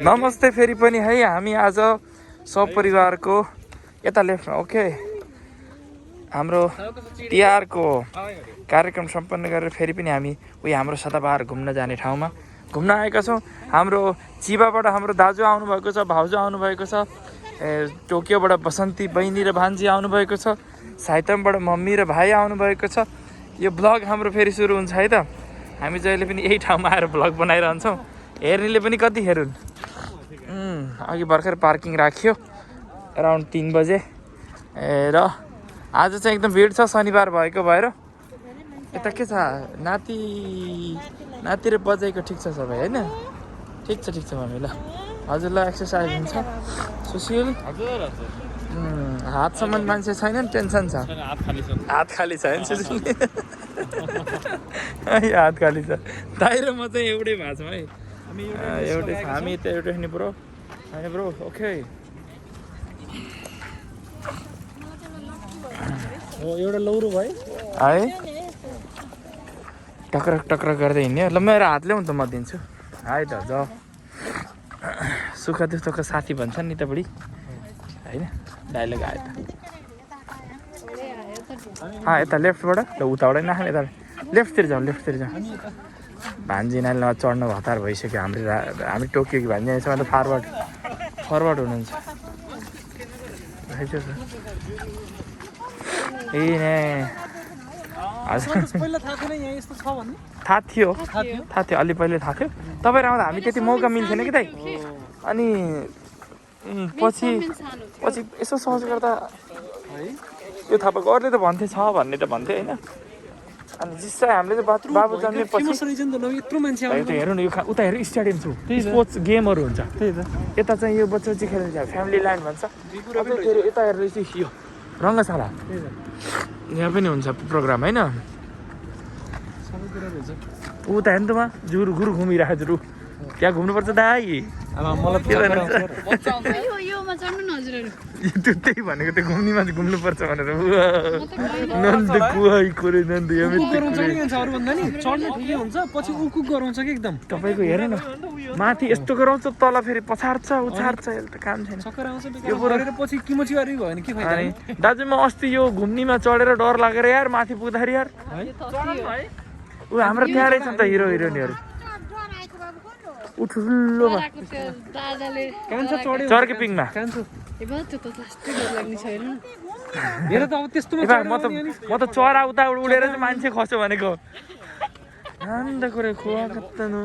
नमस्ते फेरि पनि है हामी आज सपरिवारको यता लेफ्ट ओके हाम्रो तिहारको कार्यक्रम सम्पन्न गरेर फेरि पनि हामी हाम्रो सदाबहार घुम्न जाने ठाउँमा घुम्न आएका छौँ। हाम्रो चिबाबाट हाम्रो दाजु आउनुभएको छ, भाउजू आउनुभएको छ, टोकियोबाट बसन्ती बहिनी र भान्जी आउनुभएको छ, साइतमबाट मम्मी र भाइ आउनुभएको छ। यो ब्लग हाम्रो फेरि सुरु हुन्छ है त। हामी जहिले पनि यही ठाउँमा आएर ब्लग बनाइरहन्छौँ। हेर्नेले पनि कति हेरुन्। अघि भर्खर पार्किङ राख्यो अराउन्ड 3 बजे र आज चाहिँ एकदम भिड छ शनिबार भएको भएर। यता के छ नाति र बजाइको ठिक छ सबै हैन? ठिक छ मम्मी ल। हजुरलाई एक्सर्साइज हुन्छ सुशील? हजुर हातसम्म मान्छे छैन टेन्सन छ। हात खाली छ हैन सुशील? हात खाली छ। दाइ र म चाहिँ एउटै भएको छौँ है। एउटै छ हामी त एउटै नि ब्रो हैन ब्रो ओके। हो एउटा लौरो भयो है टक्रक गर्दै हिँड्यो। ल मेरो हात ल्याउँ त म दिन्छु है त। जाऊ सुख दुःखको साथी भन्छन् नि त बुढी हैन? डाइलग आयो त। यता लेफ्टबाट ल उताबाट नखाने यता लेफ्टतिर जाउँ भान्जी नानीलाई चढ्नु हतार भइसक्यो। हामी टोकियो कि भान्जी यसमा त फरवर्ड हुनुहुन्छ। ए ने थाहा थियो अलि पहिले थाहा थियो। तपाईँ आउँदा हामी त्यति मौका मिल्थेन कि दाइ। अनि पछि यसो सर्च गर्दा यो थाहा पाएको। अरूले त भन्थे छ भन्ने त भन्थे होइन। अनि जिस्सा हामीले चाहिँ बाबु जन्मेपछि हेरौँ न यो उता हेरौँ स्टेडियम छ स्पोर्ट्स गेमहरू हुन्छ। यता चाहिँ यो बच्चा खेल्ने फ्यामिली ल्यान्ड भन्छ। यता हेरेर चाहिँ यो रङ्गशाला यहाँ पनि हुन्छ प्रोग्राम होइन? उता हेर्नु त जुरु गुरु घुमिरहेको जुरु त्यहाँ घुम्नुपर्छ दाइ। त्यही भनेको त्यो घुम्नेमा चाहिँ घुम्नुपर्छ भनेर नन्द तपाईँको हेर न माथि यस्तो गराउँछ तल फेरि पछार्छ उछार्छ यसले त काम छैन। दाजु म अस्ति यो घुम्नेमा चढेर डर लागेर यार माथि पुग्दाखेरि यार ऊ हाम्रो त्यहाँ रहेछ नि त हिरो हिरोइनहरू ठुलोमा चर्के पिङमा। म त चरा उता उडेर चाहिँ मान्छे खस्यो भनेको अन्त कुरा खुवा कत्तनु।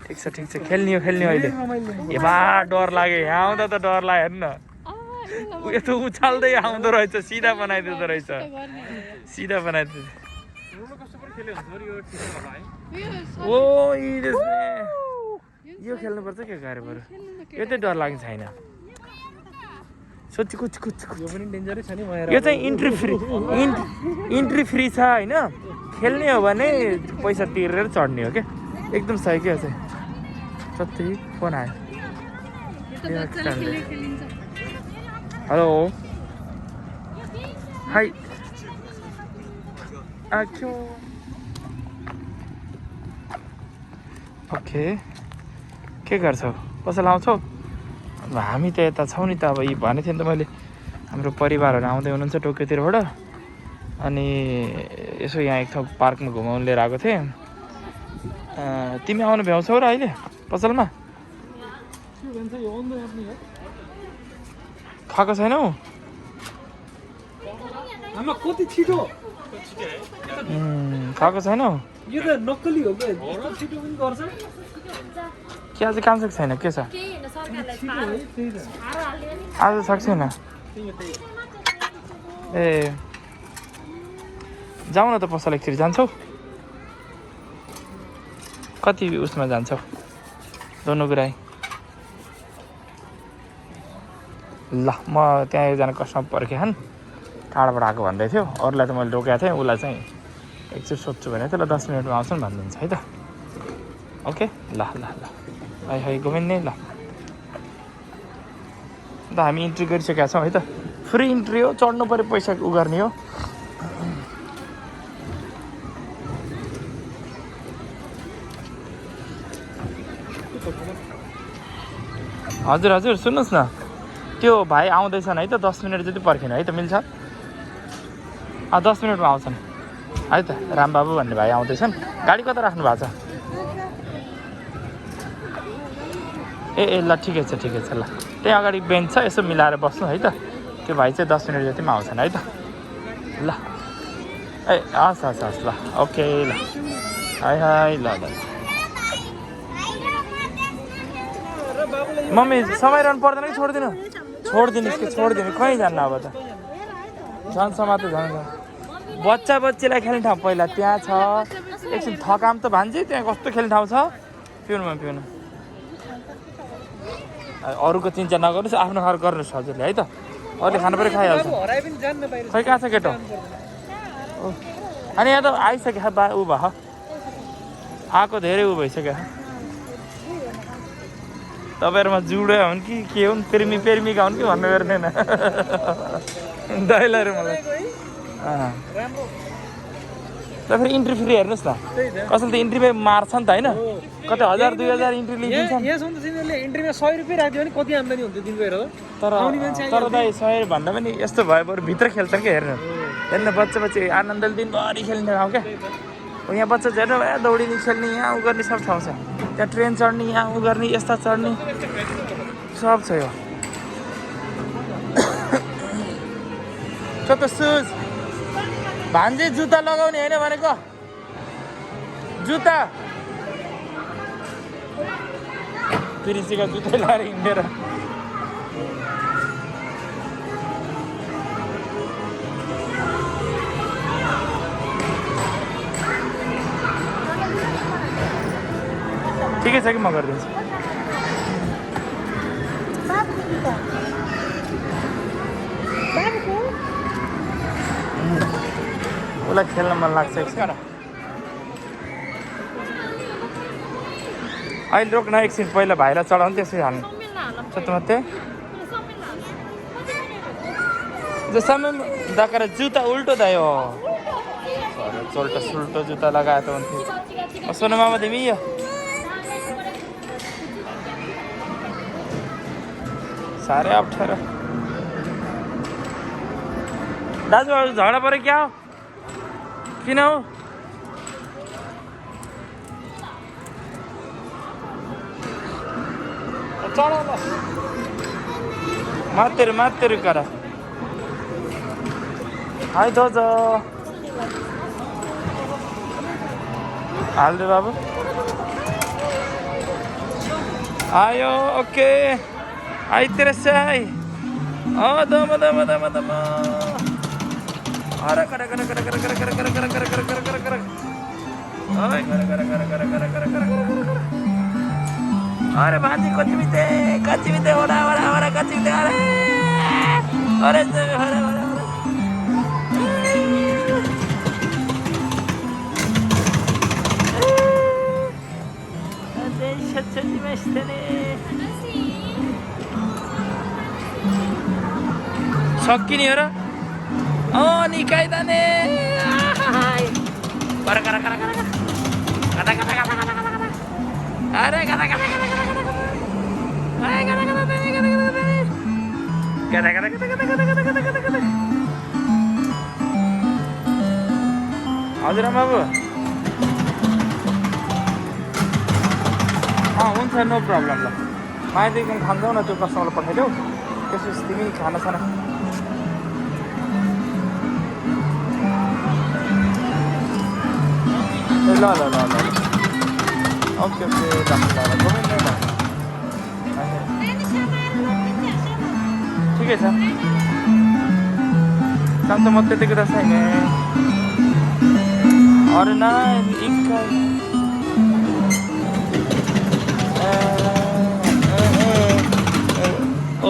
ठिक छ खेल्ने अहिले। बा डर लाग्यो यहाँ आउँदा त डर लाग्यो हेर्नु न। यस्तो उछाल्दै आउँदो रहेछ सिधा बनाइदिँदो रहेछ ओ यो खेल्नुपर्छ के गाह्रो बरु यो चाहिँ डर लाग्ने छैन। सोची कुछ यो पनि डेन्जरै छ नि। यो चाहिँ इन्ट्री फ्री छ होइन? खेल्ने हो भने पैसा तिरेर चढ्ने हो क्या। एकदम सही क्या चाहिँ। सबै फोन आयो। हेलो हाई ओके के गर्छौ कसैलाई आउँछौ? हामी त यता छौँ नि त। अब यी भनेको थिएँ नि त मैले हाम्रो परिवारहरू आउँदै हुनुहुन्छ टोकियोतिरबाट। अनि यसो यहाँ एक ठाउँ पार्कमा घुमाउनु लिएर आएको थिएँ। तिमी आउनु भ्याउँछौ र अहिले पसलमा? खाएको छैनौ? कति छिटो खाएको छैनौ? यो त नक्कली हो के छिटो पनि गर्छ के? आज काम सक्छ छैन के छ आज सक्छैन? ए जाऊ न त पसल एकचोटि। जान्छौ? कति उसमा जान्छौ दोनोगुराई? ल म त्यहाँ एकजना कस्टमर पर्खेछन् टाढाबाट आएको भन्दै थियो। अरूलाई त मैले रोकेको थिएँ उसलाई चाहिँ एकचोटि सोध्छु भने त्यसलाई 10 मिनटमा आउँछन् भनिदिन्छ है त। ओके ल है गोविन्द ल हामी इन्ट्री गरिसकेका छौँ है त। फ्री इन्ट्री हो चढ्नु पऱ्यो पैसा उ गर्ने हो। हजुर हजुर सुन्नुहोस् न त्यो भाइ आउँदैछन् है त 10 मिनट जति पर्खिनु है त मिल्छ 10 मिनटमा आउँछन् है त रामबाबु भन्ने भाइ आउँदैछन् गाडी कता राख्नु भएको छ ए ल ठिकै छ ल त्यहाँ अगाडि बेन्च छ यसो मिलाएर बस्नु है त त्यो भाइ चाहिँ 10 मिनट जतिमा आउँछन् है त ल ए हस् ल ओके ल हाई ल मम्मी समाइरहनु पर्दैन कि छोडिदिनु कहीँ जान्न अब त झन्सम्म त झन् बच्चालाई खेल्ने ठाउँ पहिला त्यहाँ छ एकछिन थकाम त भान्जी त्यहाँ कस्तो खेल्ने ठाउँ छ पिउनु अरूको चिन्ता नगर्नुहोस् आफ्नो घर गर्नुहोस् हजुरले है त अरूले खानु पऱ्यो खाइहाल्छ खै कहाँ छ केटो अनि यहाँ त आइसक्यो ऊ भयो आएको धेरै ऊ भइसक्यो तपाईँहरूमा जुडो हुन् कि के हुन् पेर्मीका हुन् कि भन्नु पर्ने न दैलाहरू मलाई फेरि इन्ट्री फ्री हेर्नुहोस् न कसैले त इन्ट्री मार्छ नि त होइन कतै 1000-2000 इन्ट्री लिइदिन्छन् इन्ट्रीमा 100 रुपियाँ राख्दियो भने कति आम्दानी हुन्छ दिनको हेर तर दाइ 100 भन्दा पनि यस्तो भयो बरु भित्र खेल्छन् क्या हेर्नु बच्चा आनन्दले दिनभरि खेल्ने ठाउँ क्या यहाँ बच्चा हेर्नु दौडिने खेल्ने यहाँ उ गर्ने सब ठाउँ छ त्यहाँ ट्रेन चढ्ने यहाँ उ गर्ने यस्ता चढ्ने सब छ यो त सुज भान्जे जुत्ता लगाउने होइन भनेको जुत्ता पिरिसीका जुत्ता लगाएर हिँडेर ठिकै छ कि म गरिदिन्छु उसलाई खेल्न मन लाग्छ एकछिन अहिले रोक्न एकछिन पहिला भाइलाई चढाउनु त्यसपछि हाल्नु सत्य मात्रै जसम्म दाकर जुत्ता उल्टो दायो चोल्टो सुल्टो जुत्ता लगाए त हुन्थ्यो सोनु मामा तिमी यो साह्रै अप्ठ्यारो दाजुभाइ झगडा पऱ्यो क्या हो किन हो मातेरू कर हाई दोज हाल्दे बाबु आयो ओके आइतिर साई दम अरे कर अरे भाजी कच्ची बीते ओरा कच्ची बीते अरे सक्किने हो र निकाइदाने अरे हजुर बाबु हुन्छ नो प्रब्लम ल माइदेखि खान्छौ न त्यो कस्टमरलाई पठाइदेऊ त्यसपछि तिमी खाना ल ओके ठिकै छ काम त म त्यतिको त छैन अरे न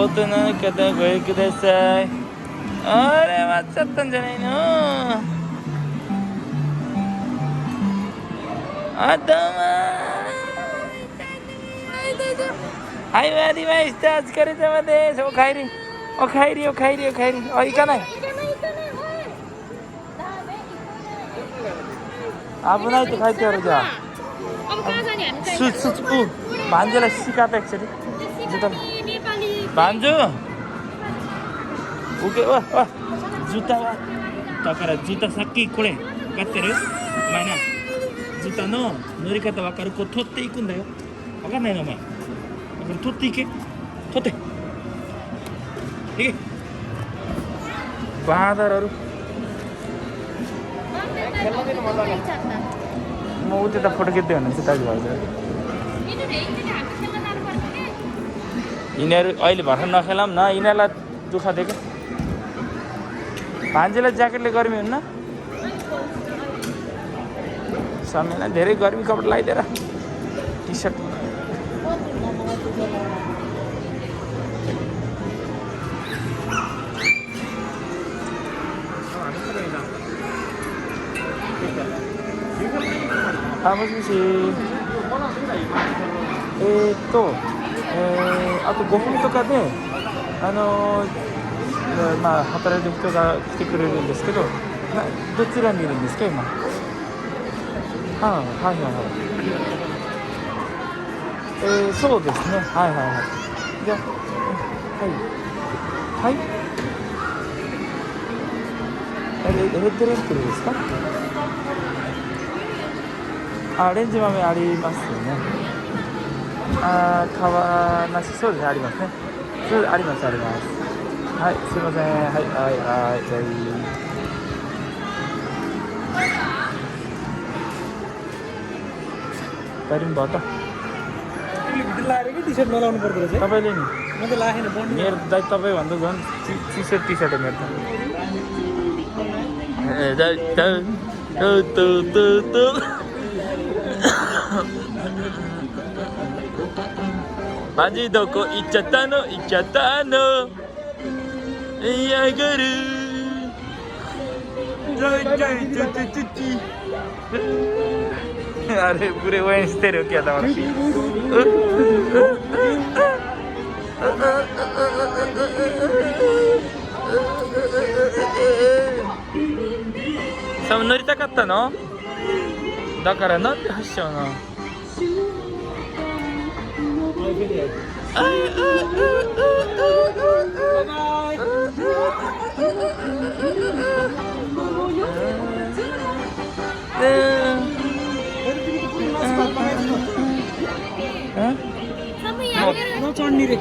ओतन कता गयो कता साई अरे बाच्छा त जनाइन हाई वादी भाई स्टार्ट करे मध्ये ओ खाइरी ऐका नाही अब नाही ते खाइते अरे जा सुच भान्जेलाई सिकाएको एकचोटि जुत्ता भान्जु ओके वा वा जुत्ता वा तकर जुत्ता सक्की कोळे कत्तेरे माना जुत्ता नो नोरिकता वकाru को取っていくんだよわかんないのお前これ取っていけ取っていけबाँदरहरू म उतै त फोटो खिच्दै हुनुहुन्छ दाजुभाइ यिनीहरू अहिले भर्खर नखेलाम न यिनीहरूलाई दुःख दियो क्या भान्जीलाई ज्याकेटले गर्मी हुन्न समयलाई धेरै गर्मी कपडा लगाइदिएर टी सर्टもしもしあと5分とかでまあ働いてる人が来てくれるんですけどどちらにいるんですか今はいはいはいそうですねはいはいはいじゃあはいはいレッドレンプルですかレンジ豆ありますよね皮なしそうですねありますねそうありますありますはいすいませんはいはいはいतपाईँ नि मेरो दाइ तपाईँभन्दा झन् टी सर्ट मेरो त भान्जी दोको इच्छा नो या गरु अरे पूरे वहीं तेरे क्या था सब नोरिता का था ना दाकरा ना हस्यो ना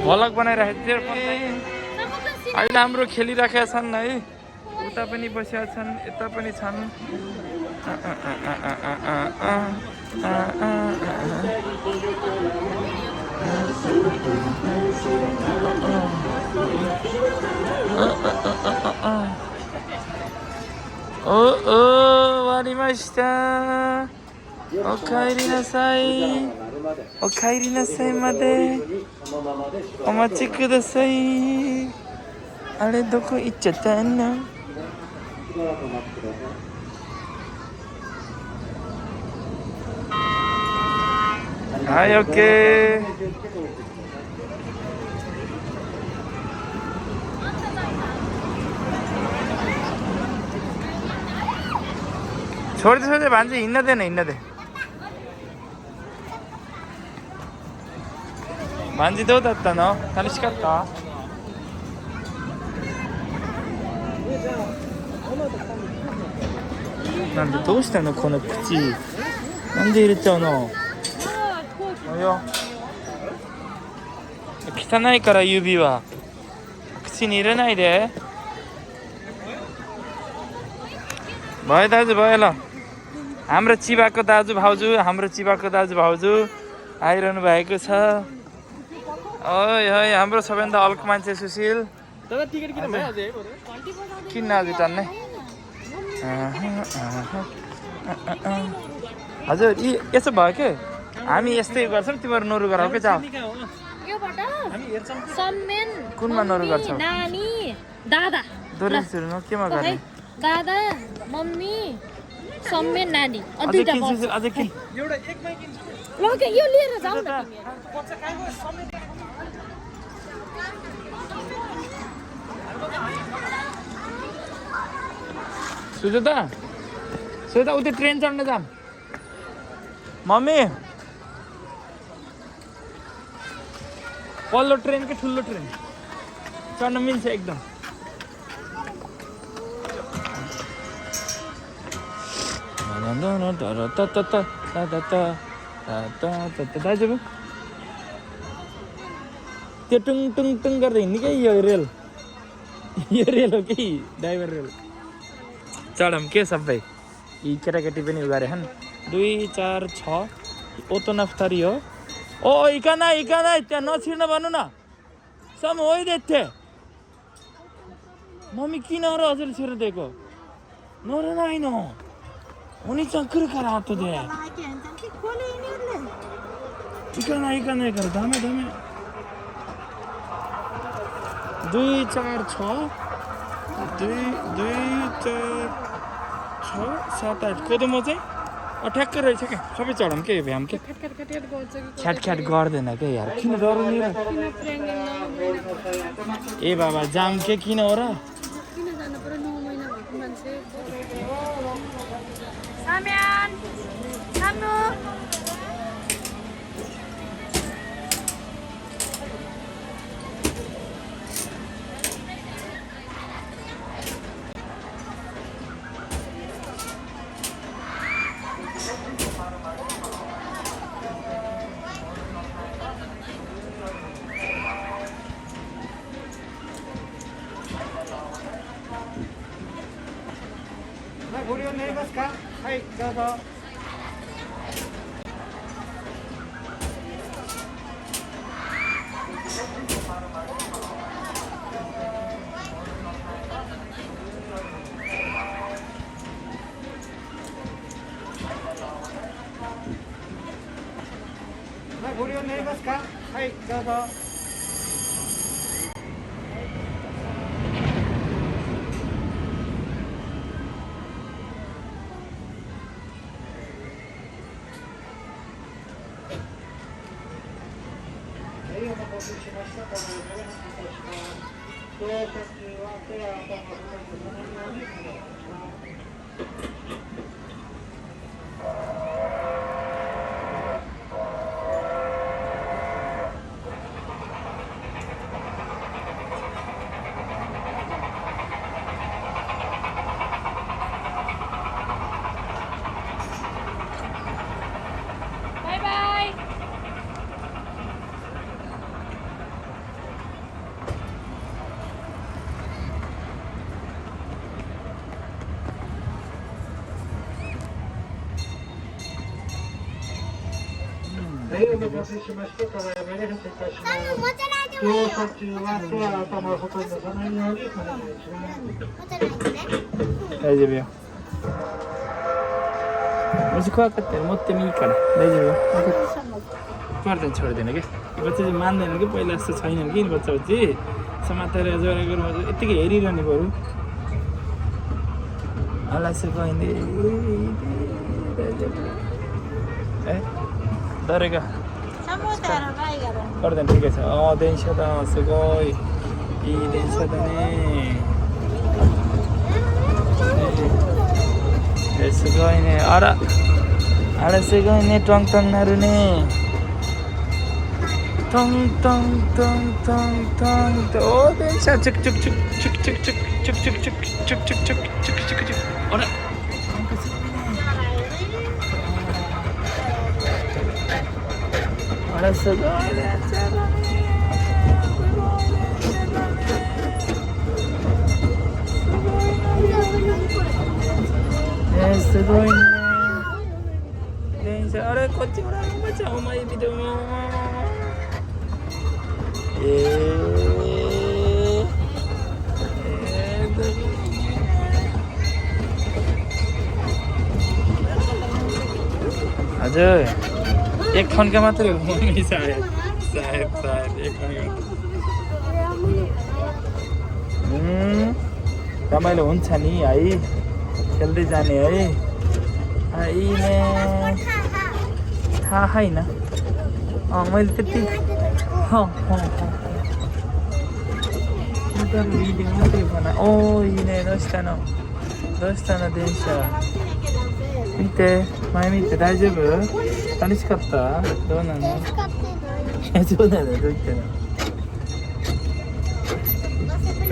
भलक बनाइराखेको थियो अहिले हाम्रो खेलिराखेका छन् है उता पनि बसेका छन् यता पनि छन् वारिमास्ताおかえりなさいまでお待ちくださいあれどこ行っちゃったのはい OK छोड़ दे भांजी हिँड्न दे भांजीどうだったの楽しかったなんでどうしたのこの口なんで入れちゃうの汚いから指は口に入れないでभयो दाजु भयो ल हाम्रो चिबाको दाजु भाउजू आइरहनु भएको छ ओइ है हाम्रो सबैभन्दा अल्को मान्छे सुशील किन आज टान्ने हजुर यसो भयो के हामी यस्तै गर्छौँ तिमीहरू नोरु गराउ के जाऊ कुनमा नोरु गर्छौ दोहोरी सुरु केमा गर्ने दादा मम्मी सम्मेन नानी अझै किन लगे यो लिएर जाऊ न सुजाता उतै ट्रेन चढ्न जाम मम्मी पल्लो ट्रेन कि ठुलो ट्रेन चढ्न मिल्छ एकदम दाजु त्यो टुङ टुङ टुङ गर्दै हिँड्ने क्या यो रेल हो कि ड्राइभर रेल चढौँ के सबै यी केटाकेटी पनि उ गरे छन् 2 4 6 ओतो नफ्तारी हो ओ इका नै त्यहाँ नछिर्न भन्नु न सम होइदिथे मम्मी किन र हजुर छिर्न दिएको नर नाइन उनी चक्कर करातो दे इका नै कर दामे 2 4 6 2 4 6 7 8 कोदोमा चाहिँ ठ्याक्कै रहेछ क्या सबै चढौँ के भ्याम के ख्याट गर्दैन क्या यार किन डराउने र ए बाबा जाम के किन हो र大丈夫よ。मुझे खुआ करते हैं मोते में कर ले जाओ पर्दा छोड़ देना के बच्चे चाहिँ मान्दैन कि पहिला जस्तो छैनन् कि बच्चा समातेर जोरा गर्नु यतिकै हेरिरहने बरु हल्लासे गइन्दे ए डरेगा पर्दैन ठिकै छ देन्छ त सुगोइ 이電車だね すごいねあらすごいねトントンなるねトントントントントンとお電車チュクチュクチュクチュクチュクチュクチュクチュクチュクチュクチュクチュクチュクチュクチュクチュクチュクあらなんかすごいねあらすごいねすごいね電車あれこっちほらおばちゃんお前見てもहजुर एक खनका मात्रै हो मम्मी सायद एक खनका रमाइलो हुन्छ नि है खेल्दै जाने है यिने थाहा छैन मैले त्यति भिडियो मात्रै बना ओ यिने दोस्तानो電車 見て前見て大丈夫楽しかったどうなのそうなのどう言ったの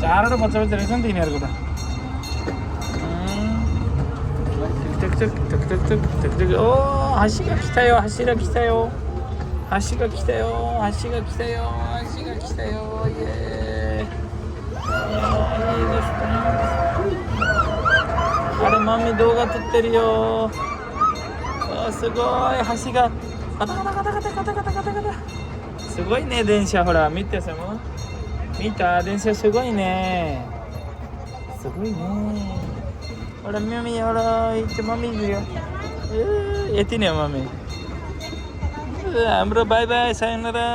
चारवटा बच्चा बच्चा रहेछ नि त यिनीहरूको त ओ हाँसी가来たよहाँसी가来たよहाँसी가来たよहाँसी가来たよहाँसी가来たよ예あれマミ動画撮ってるよあすごい橋がガタガタガタガタガタガタガタガタすごいね電車ほら見てさも見た電車すごいねすごいねほらマミほら行ってマミいるよयति नै हो मम्मी हाम्रो बाई बाई सायोनारा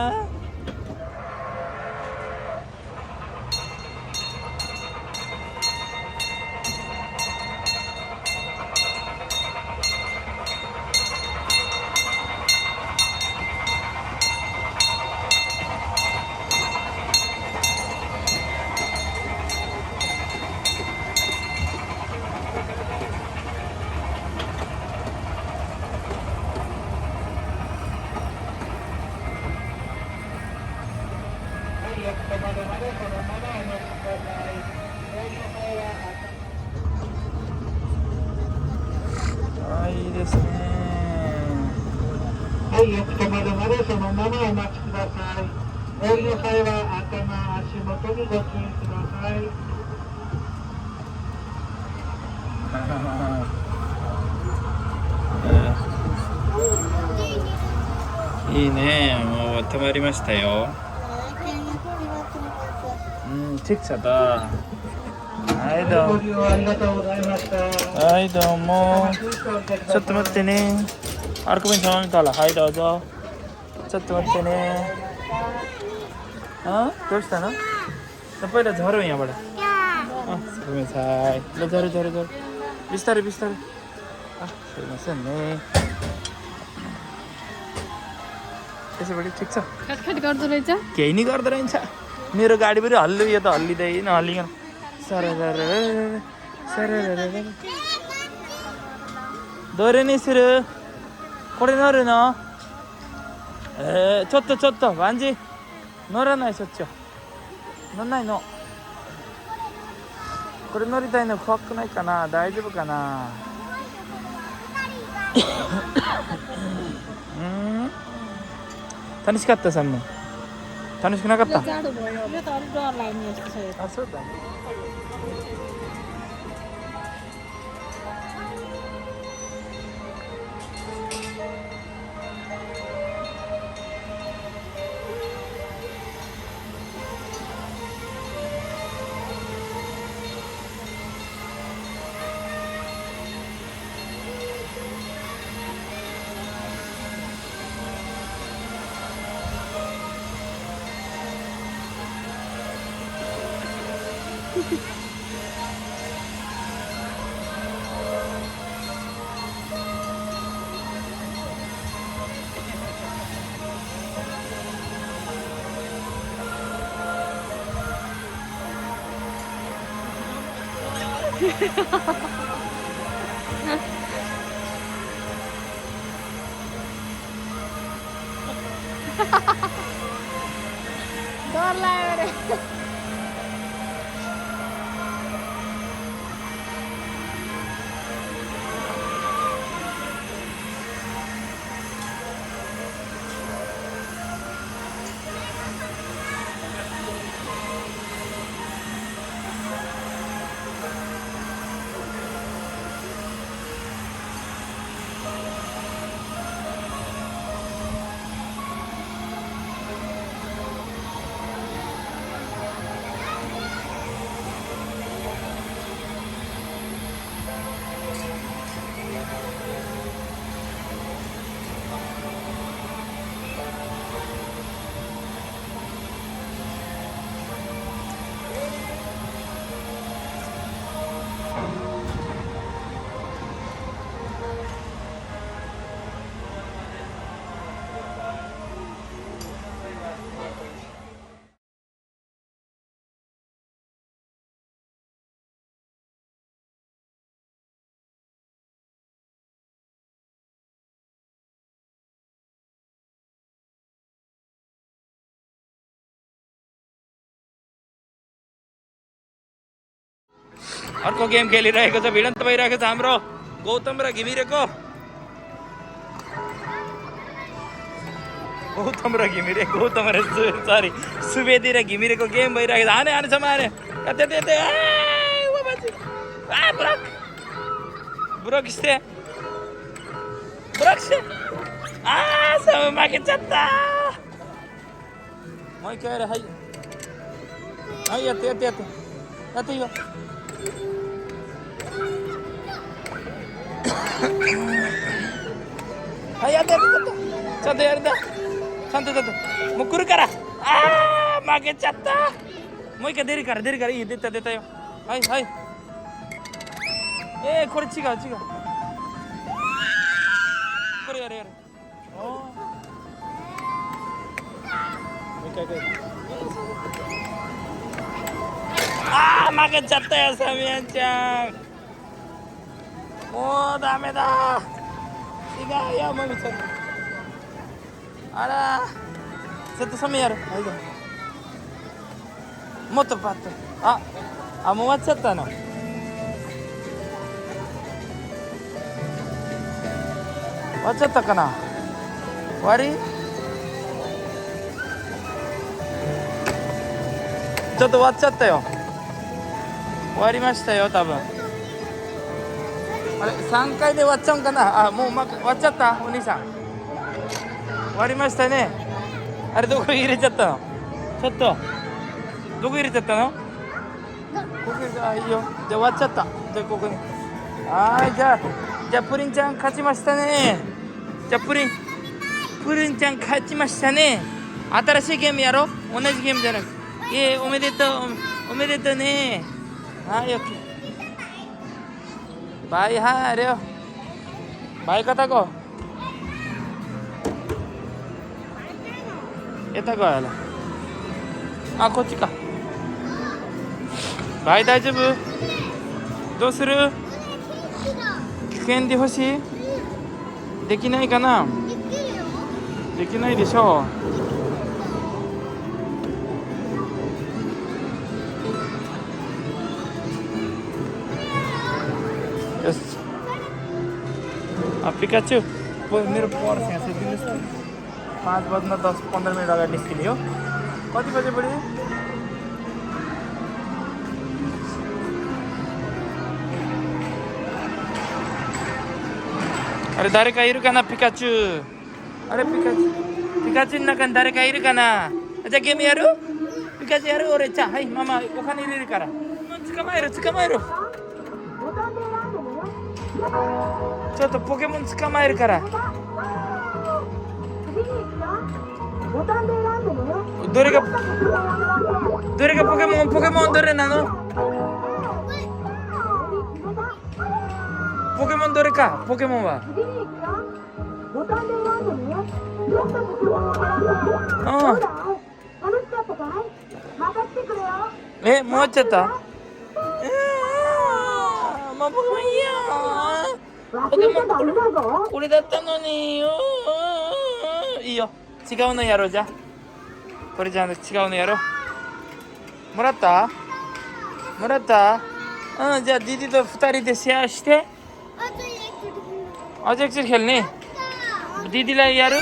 いいですねはい、よく止まるまでそのままお待ちください。お降りの際は頭、足元にご注意ください。いいねもう止まりましたよठिक छ तはいどうもご利用ありがとうございました。はいどうもちょっと待ってねअर्को पनि छ नि तलはいどうぞちょっと待ってねどうしたのपहिला झरौँ यहाँबाटごめんなさいल झरौँ झरौँ झरौँ बिस्तारै बिस्तारैすいませんねत्यसैपट्टि ठिक छ खटखट गर्दो रहेछ केही नि गर्दो रहेछ मेरो गाडी पनि हल्लु यो त हल्लिँदै नहल्लिकनどれにするこれ乗るのちょっとバンジー乗らないそっちは乗んないのこれ乗りたいの怖くないかな大丈夫かな楽しかったサム楽しくなかった जाडो भयो यो त अलिक डर लाग्ने जस्तो छ यो त あそうだねडर लाग्यो रे अर्को गेम खेलिरहेको छ भिडन्त भइरहेको छ हाम्रो गौतम र घिमिरेको सरी सुवेदी र घिमिरेको गेम भइरहेको छ हाने हानेसम्म हाने ब्रोक्स्ते मागे चत्ता मै कह रहा है यते यो चत्ता यार Santai. Mukuru kara. Makin catta. Mau ikan diri kara. Ini deta yo. Hai. Kore chiga. Kore yare. Oh. Makin catta ya Samian-chan. Oh, dame dah. Tiga ya mau bisa.あらちょっと寒いやろもっとパッともう終わっちゃったの終わっちゃったかな終わりちょっと終わっちゃったよ終わりましたよ多分あれ3回で終わっちゃうんかなもう終わっちゃったお兄さん終わりましたねあれどこ入れちゃったのちょっとどこ入れちゃったのここ入れたいいよじゃあ終わっちゃったじゃあここにじゃあプリンちゃん勝ちましたねじゃあプリンちゃん勝ちましたね新しいゲームやろ同じゲームじゃなくおめでとうねはいオッケーバイあれよバイカタコこっちかバイ大丈夫どうする危険で欲しいできないかなできないでしょうよしपिकाचु मेरो पर्स यहाँ छ दिनुहोस् न 5 बज्न 10-15 मिनट अगाडि निस्किने हो कति बजे बढी अरे誰かいるかなピカチュウあれピカチュウの中に誰かいるかなじゃあゲームやるピカチュウやる俺ちゃんはいママお金入れるから捕まえるちょっとポケモン捕まえるからどれがポケモンどれなのポケモンどれかポケモンはもう終わっちゃったもうポケモンいいよポケモンこれだったのにいいよ違うのやろうじゃこれじゃ違うのやろうもらったじゃあディディと2人でシェアしてअझ एकचोटि खेल्ने दिदीलाई यार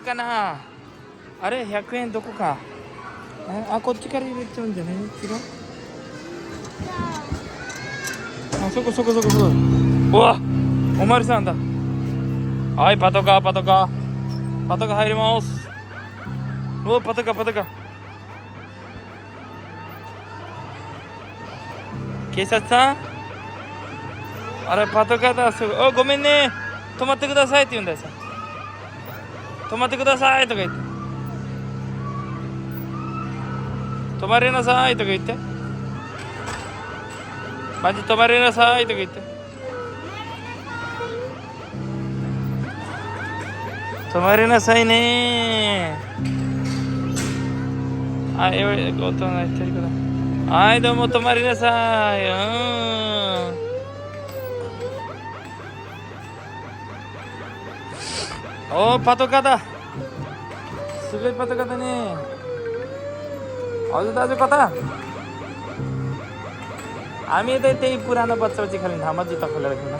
का ना अरे 100円どこかこっちから入れちゃうんじゃない違うそこうわおまるさんだはいパトカー入りますパトカー警察さんあれパトカーだすぐごめんね止まってくださいって言うんだよさ止まってくださいとか言って止まれなさいとか言ってマジ止まれなさいとか言って止まれなさいねはい大人言ってるからはいどうも止まりなさいパトカーだすごいパトカーだね हजुर दाजु कता हामी त त्यही पुरानो बच्चा बच्ची खेल्ने ठाउँमा जुत्ता खोलेर खेल्न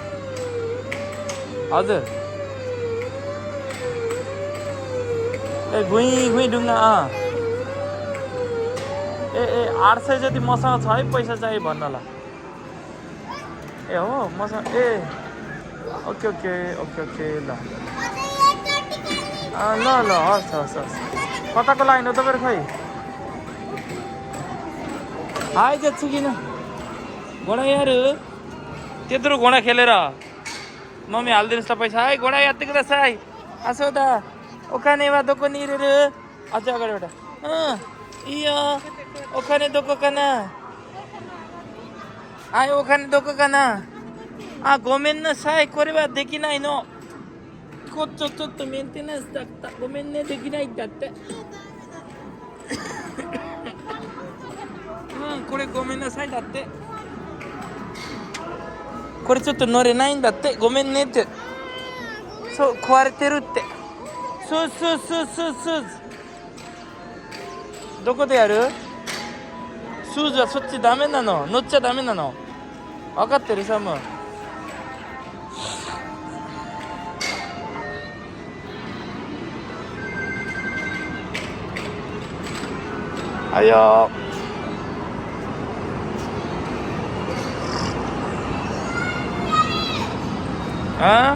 हजुर ए घुइँ ढुङ्गा ए 800 जति मसँग छ है पैसा चाहिँ भन्नु होला ए हो मसँग ए ओके ल ल हस् कताको लाइन हो तपाईँहरू खै आइजान्छ किन घोडा यार त्यत्रो घोडा खेलेर मम्मी हालिदिनुहोस् त पैसा है घोडा यतिको त साई आसो त ओखानेवा दोको निरेर अझ अगाडिबाट इयो ओखाने दोको काना आय ओखाने दोको काना गोमेन न साई कोरेवा देखि नाइ नो को चोचो मेंटेनेंस दक्ता गोमेन ने देखि नाइ दत्तेこれごめんなさいだってこれちょっと乗れないんだってごめんねってそう壊れてるってそうどこでやるスーズはそっちダメなの乗っちゃダメなの分かってるサムはいよ아?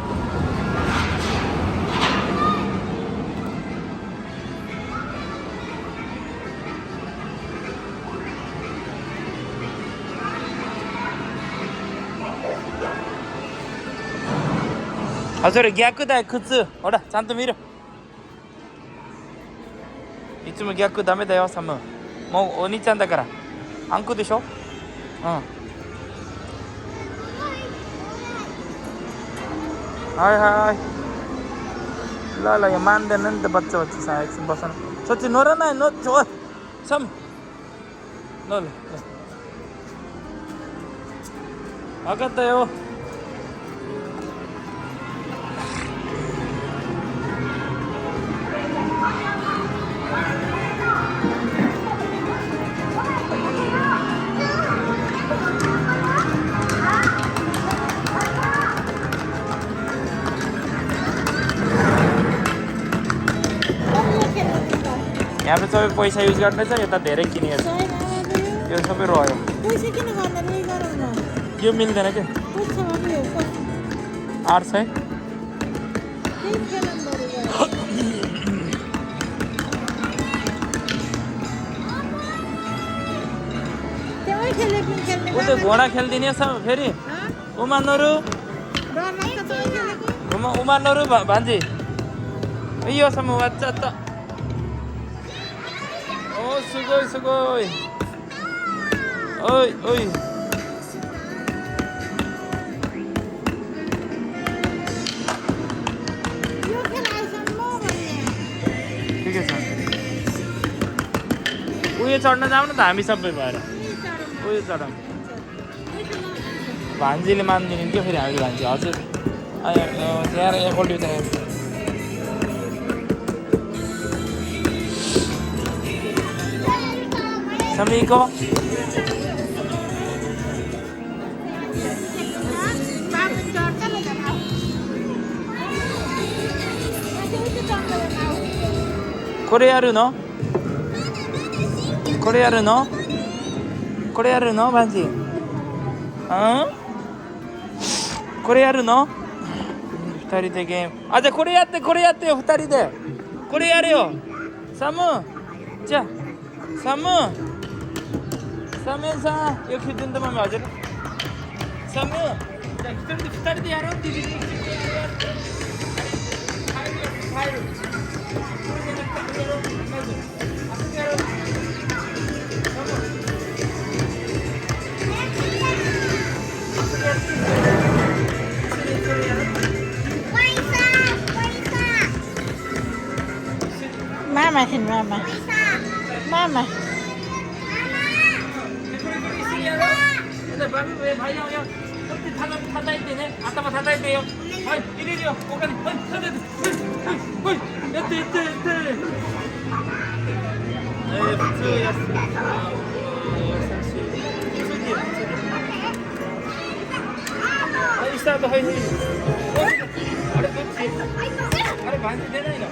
それ逆だよ靴ほらちゃんと見ろいつも逆ダメだよサムもうお兄ちゃんだからあんこでしょはいल यहाँ मान्दैन नि त बच्चा एकछिन बस्न सच्ची नोर न सम ल हकत हो यहाँ पे सबै पैसा युज गर्दैछ यता धेरै किनेको छ यो सबै रह्यो पैसा किन गर्न रे गरौँ न यो मिल्दैन के पैसा मात्रै हो 800 त्यही खेलन गरेको त्यही खेल्ने उ त घोडा खेल्दिने छ फेरि उमानहरु डर लाग्छ त्यही खेलेको उमानहरु भान्जी यो सम्म बच्चा त सुगोई ओइ यो खेलाइसम्म भने ठिकै छ उयो चढ्न जाऊ न त हामी सबै भएर उयो चढौँ भान्जीले मान्दिनु के फेरि हामी भान्जी हजुर यहाँ एकपल्ट चाहिँ समीकोこれやるのバンジーこれやるの2人でゲームあじゃあこれやってよ2人でこれやるよサムじゃあサムさんよく言ってんだもんあじゃサムじゃあ1人で2人でやろうって言って帰るMama sin mama. Mama. 普通安い。優しい。普通でいいよ。はい、スタート、はい、はい。あれ、どっち？あれ、バンジ出ないの。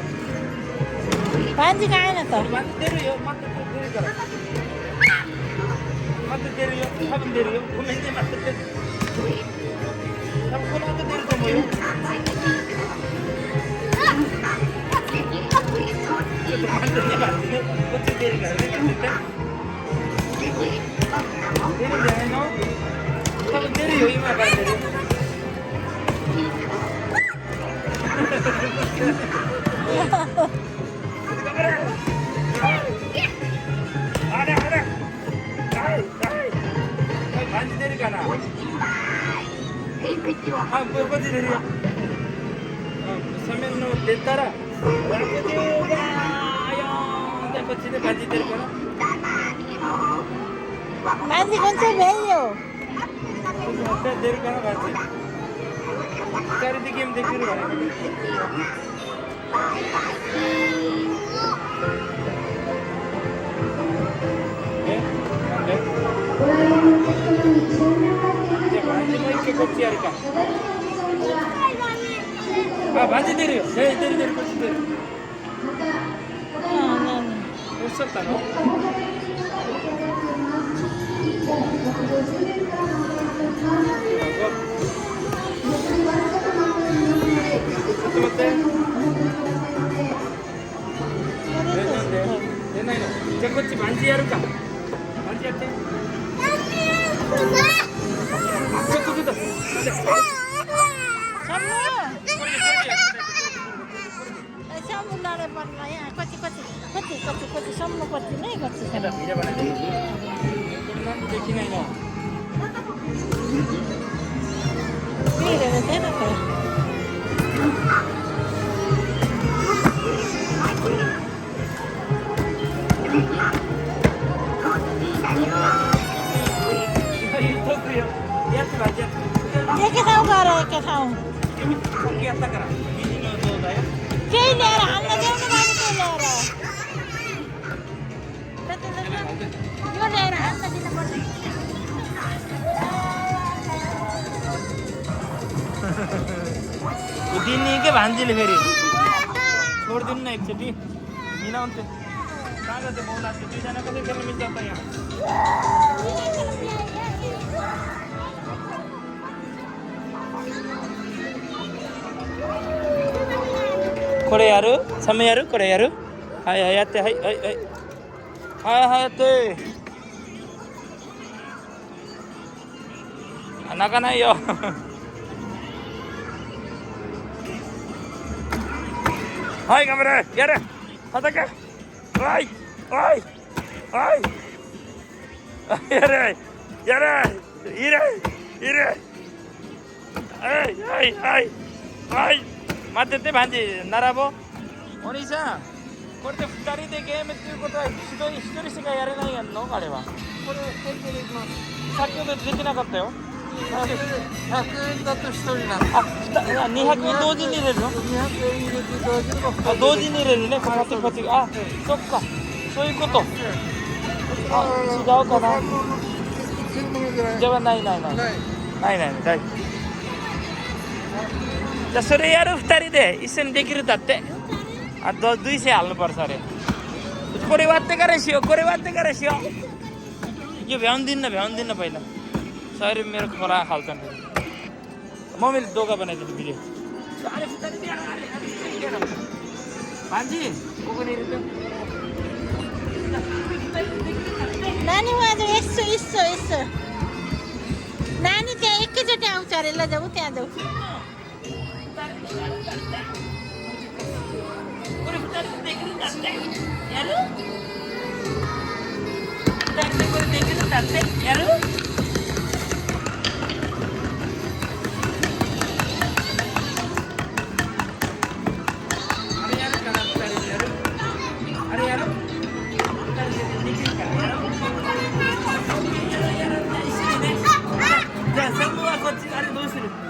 バンジがあるのと。バンジ出るよ。待って、出るから。待って、出るよ。多分出るよ。ごめんね、待ってて。多分この後出ると思うよ。ちょっと待ってね、待ってね。こっち出るからね、待ってて。出るんじゃないの？多分出るよ、今から出る。あれあれ。バンジ出るかな。あ、こっち出るよ。斜面の出たら、60が4でこっちでバンジ出るかな。バンジkunci bello。出るかな、バンジ。2人でゲームできるからね。なんで？じゃあバンジもう一回こっちやるか。あ、バンジ出るよ。出る、こっち出る。おっしゃったの？ちょっと待って。なんで？出ないの？じゃあこっちバンジやるか。バンジやって。ちょっと出た。Kamu lari pernah ya, koci. Kamu koci nih, koci. まだ見ればね。これなんでできないの？ Mira, vete no te. やってばじゃあ。Ikataw ka rin, ikataw. さっきやったから。右のどうだよ。Kailera, ang lagyan mo namin kailera. Yung lera, ang lagyan naman. उदिनी के भान्जीले फेरि छोडिदिनु न एकचोटि मिलाउनु त्यो कागज बोला त्यो दुईजना कसरी खेल्नु मिल्छ त यहाँこれやるサメやるこれやるはいはいやってはいはいはいはいはいやってあ泣かないよはい頑張れやれ叩けおいおいおいやれやれいれいれはいはいはいはい待っててバンジー並ぼうお兄さんこれで2人でゲームっていうことは一人しかやれないやんのあれはこれ先ほどできなかったよ100円だと1人なんだあ、200円同時に入れるの ?200 円入れていただければあ、同時に入れるね、パチパチあ、そっか、そういうことあ、違うかなじゃあない大丈夫じゃあそれやる2人で一緒にできるだってあ、दुई से हाल्नुपर्छ अरेこれ割ってからしようयो भ्याउदिन्न पहिला सरी मेरो खोला हाल्छन् मम्मीले दोका बनाइदिनु भिडियो भान्जी नानी वहाँ जाऊ यसो नानी त्यहाँ एकैचोटि आउँछ अरे ल जाऊ त्यहाँ जाऊ यारू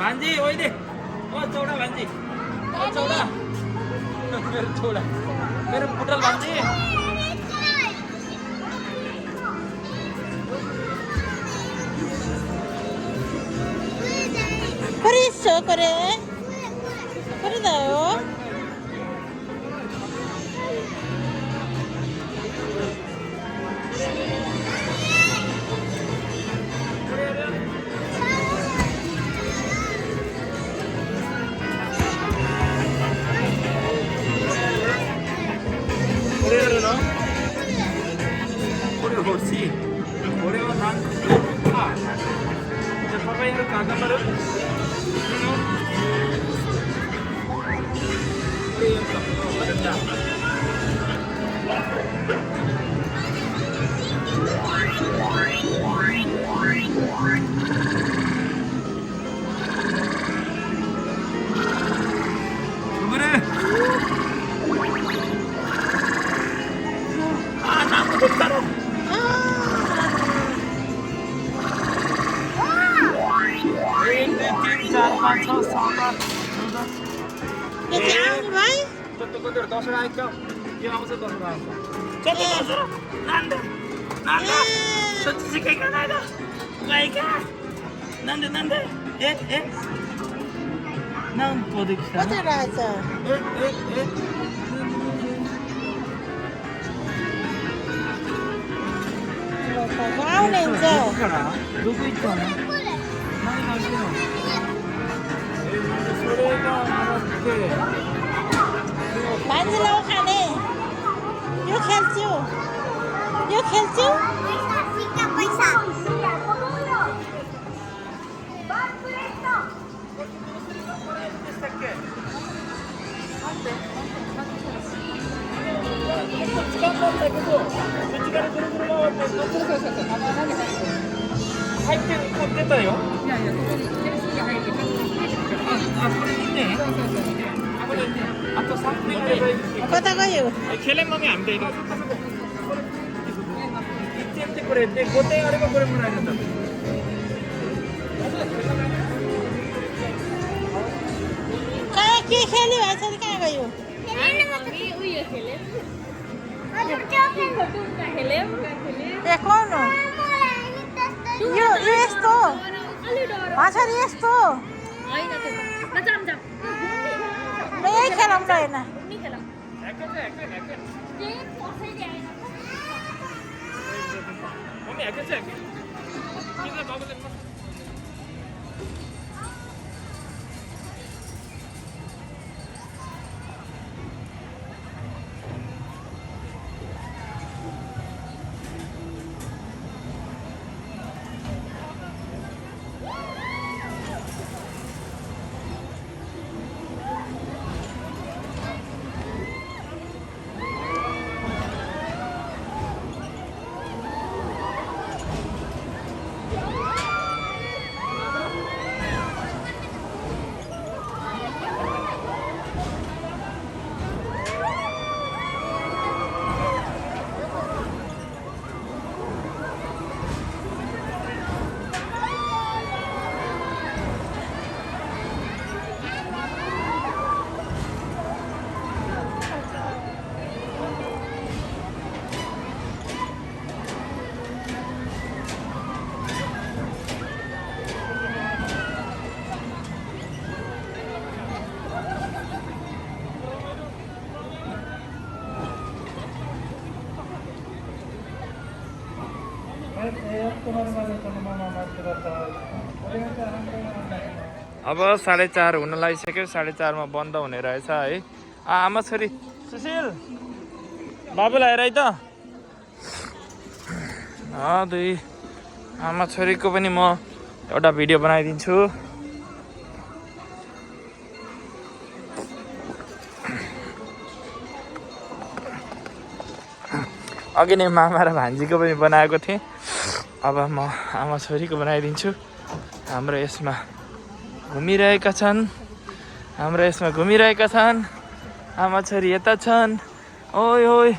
भान्जी ओइले ओ चौडा भान्जी ओ चौडा मेरो चौडा मेरो पुटल भान्जी 있어 그래. 그러다요. Cái áo vậy? Có thể là giờ. Có áo lên giờ. 만지려고 가네. You can do. You can do. 거다가요. 켈레맘이 안 돼. 이거 이때これで5点あればこれもらえるんだ。काकी खेली भाइ छोरी कहाँ गयो? ए कौन हो? यो यस्तो छोरी यस्तो यही खेलौँ न होइन अब 4:30 हुन लागिसक्यो 4:30 मा बन्द हुने रहेछ है आमा छोरी सुशील बाबुलाई हेर है त दुई आमा छोरीको पनि म एउटा भिडियो बनाइदिन्छु अघि नै मामा र भान्जीको पनि बनाएको थिएँ अब म आमा छोरीको बनाइदिन्छु हाम्रो यसमा घुमिरहेका छन् आमा छोरी यता छन् ओइ ओइ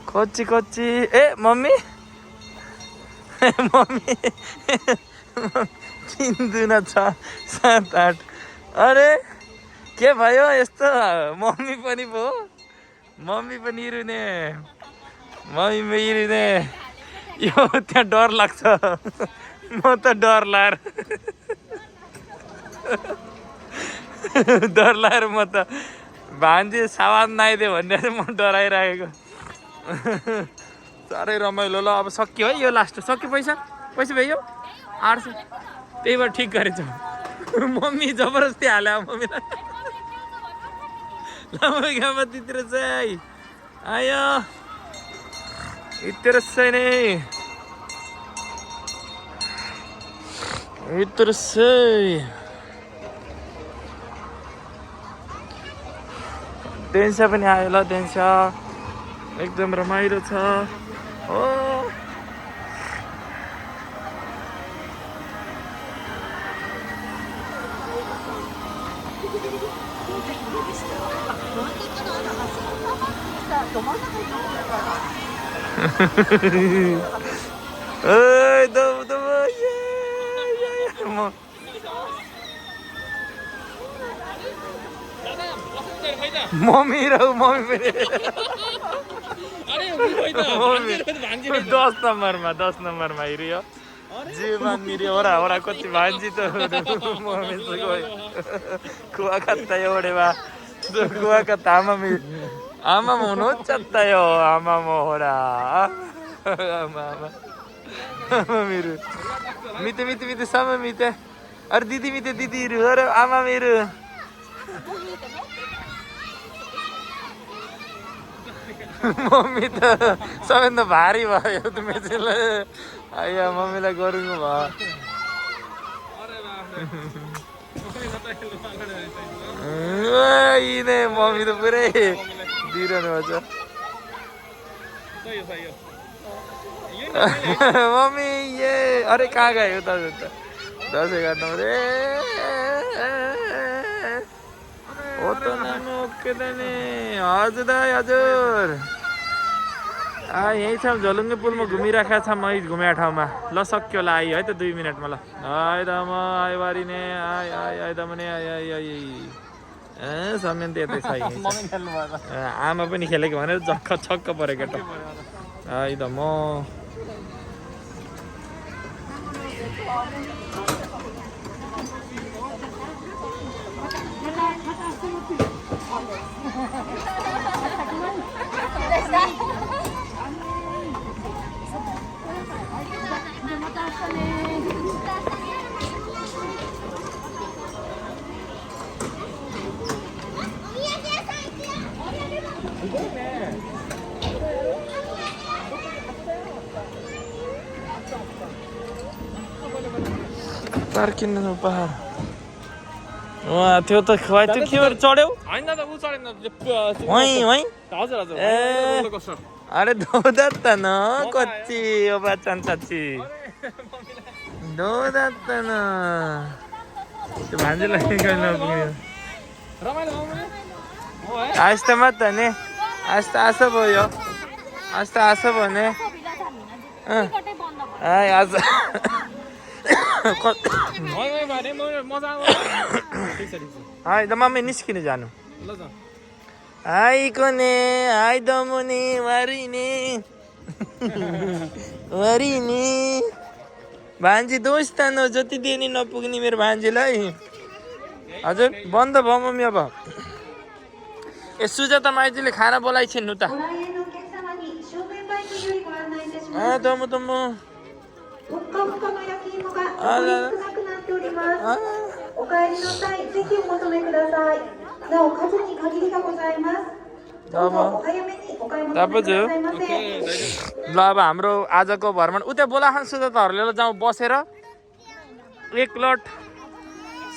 कोची कोची ए मम्मी मम्मी 3 2 6 7 8 अरे के भयो यस्तो मम्मी पनि भयो मम्मी पनि रुने यो त्यहाँ डर लाग्छ म त डर लाएर डर लागेर म त भान्जी सामान नआइदियो भनेर म डराइरहेको साह्रै रमाइलो। ल अब सक्यो है यो लास्ट सक्यो। पैसा भयो 800 त्यही भएर ठिक गरेछ। मम्मी जबरजस्ती हाल्यो मम्मीलाई तितिर चाहिँ आयो इतर चाहिँ डेन्सा पनि आयो। ल डेन्सा एकदम रमाइलो छ हो। मम्मी र मम्मी पनि 10 नम्बरमा हिँड्यो जीवन मिरी ओरा कति भान्जी त मम्मी कुवा कता एउटै बा कुवा कता आमा हुनुहुन्छ त यो आमा मोहरा आमा मेरो मिते समय मिते अरे दिदीहरू अरे आमा मेरो मम्मी त सबैभन्दा भारी भयो त मेचीलाई आइया मम्मीलाई गरुङको भयो। यिनै मम्मी त पुरै दिइरहनु भएको छ। मम्मी ये अरे कहाँ गयो त दसैँ गर्नु रे हो त नाम ओके त नि हजुर दाइ हजुर यहीँ छ झलुङ्गे पुलमा घुमिरहेको छ मै घुमेको ठाउँमा। ल सक्यो ल आयो है त 2 मिनटमा। ल आइ द म आइ बारी ने आइ द मने आइ समेन त्यतै छ आमा पनि खेलेको भनेर छक्क परेको केटा आइ द म पार्किन पहाड वहाँ त्यो त खुवाइ त्यो के भएर चढ्यौ होइन दादा उ चढेन वहीँ हजुर हजुर ए अरे धोदा त न कच्ची ओ बच्चन चाची धोदा त न त्यो भान्जीलाई गइन पुग्यो रमाइलो आज त मत नि आज त आशा भयो भने आज हाई द मम्मी निस्किनु जानु हाई कोने हाई दमुने वारिने भान्जी दोस्त न जति दिए नि नपुग्ने मेरो भान्जीलाई। हजुर बन्द भयो मम्मी अब ए सुजाता माइतीले खाना बोलाइछन् त दमु ल अब हाम्रो आजको भ्रमण उता बोलाखान सुजाताहरूले जाउँ बसेर एक लट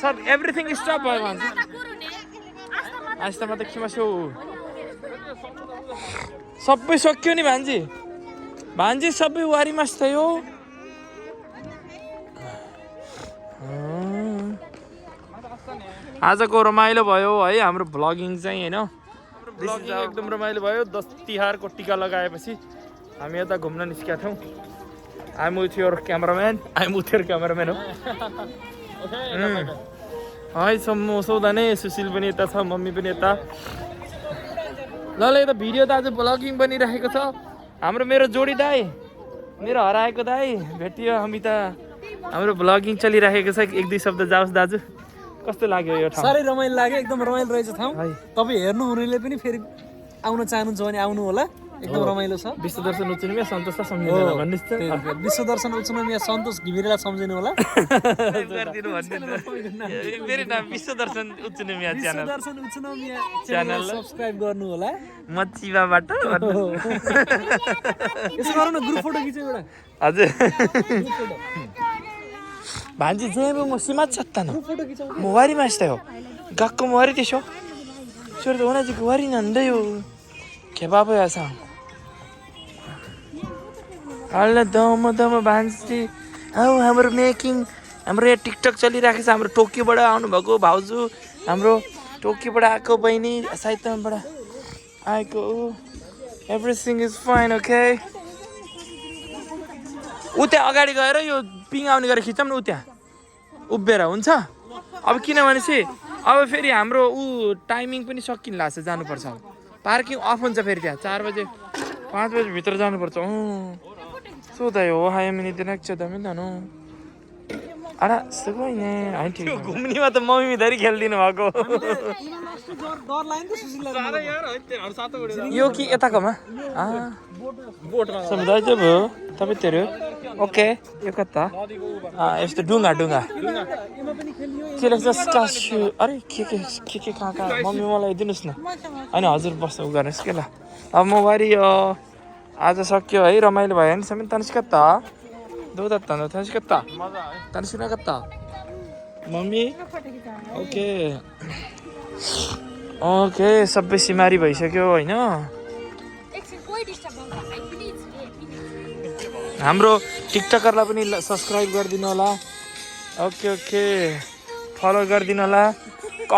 सब एभ्रिथिङ स्टप भयो भन्छ आस्तामा त केमा छौ सबै सक्यो नि भान्जी सबै वारीमा थियो। आजको रमाइलो भयो है हाम्रो भ्लगिङ चाहिँ होइन एकदम रमाइलो भयो। दस तिहारको टिका लगाएपछि हामी यता घुम्न निस्केका थियौँ। आइम विथ योर क्यामेराम्यान हो है सौदा नै सुशील पनि यता छ मम्मी पनि यता। ल यता भिडियो त आज भ्लगिङ बनिरहेको छ हाम्रो मेरो जोडी दाई मेरो हराएको दाई भेटियो हामी त हाम्रो भ्लगिङ चलिरहेको छ। 1-2 शब्द जाओस् दाजु कस्तो लाग्यो यो ठाउँ साह्रै रमाइलो लाग्यो एकदम रमाइलो रहेछ ठाउँ है। तपाईँ हेर्नु हुनेले पनि फेरि आउन चाहनुहुन्छ भने आउनु होला एकदम रमाइलो छ विश्व दर्शन उच्च निकाय सन्तोषलाई सम्झिँदैन भन्नुहोस् त विश्व दर्शन उच्च न्यायालय सन्तोष घिमिरेलाई सम्झिनु होला गरिदिनु भन्नु मेरो नाम विश्व दर्शन उच्च निकाय विश्व च्यानल दर्शन उच्च न्यायालय च्यानललाई च्यानल सब्स्क्राइब गर्नु होला मचिबाबाट यसो गरौँ न ग्रुप फोटो खिच्यौ एउटा हजुर भान्जी जे म सीमा छत्ता न फोटो खिचौँ म वारी मास्ता हो गक्को म वारी त्यसो सोर त उनीहरू वारी नन्दै हो खेपापो यासा हल्ला दम भान्जी हौ हाम्रो मेकिङ हाम्रो यहाँ टिकटक चलिरहेको छ हाम्रो टोकियोबाट आउनुभएको भाउजू हाम्रो टोकियोबाट आएको बहिनी साहित्यबाट आएको एभ्रिथिङ इज फाइन ओके ऊ त्यहाँ अगाडि गएर यो पिङ आउने गरेर खिचौँ न ऊ त्यहाँ उभिएर हुन्छ अब किनभने चाहिँ अब फेरि हाम्रो ऊ टाइमिङ पनि सकिन लाग्छ जानुपर्छ पार्किङ अफ हुन्छ फेरि त्यहाँ 4 बजे 5 बजे भित्र जानुपर्छ सोधा हो हाय मिनी दिनक छ दमी दानो अरे सबै नि हाइ ठिक घुम्नेमा त मम्मी धरी खेल्दिनु भएको डर लाग्यो नि त सुशीललाई यो कि यताकोमा समुदाय चाहिँ भयो तपाईँहरू ओके यो कता यस्तो डुङ्गा के लेख्छ स्कास्यु अरे के कहाँ मम्मी मलाई दिनुहोस् न होइन हजुर बस्नु उ गर्नुहोस् के ल अब म वारी आज सक्यो है रमाइलो भयो नि सबै तनिस्कत्ता दोदत्ता तनिस्कत्ता तनिस्कत्ता मम्मी ओके ओके सबै सिमारी भइसक्यो होइन हाम्रो टिकटकरलाई पनि सब्सक्राइब गरिदिनु होला ओके फलो गरिदिनु होला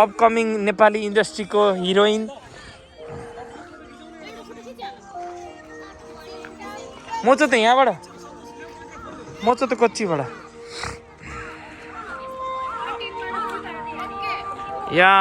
अपकमिङ नेपाली इन्डस्ट्रीको हिरोइन म चाहिँ त यहाँबाट म चाहिँ त कोच्चीबाट या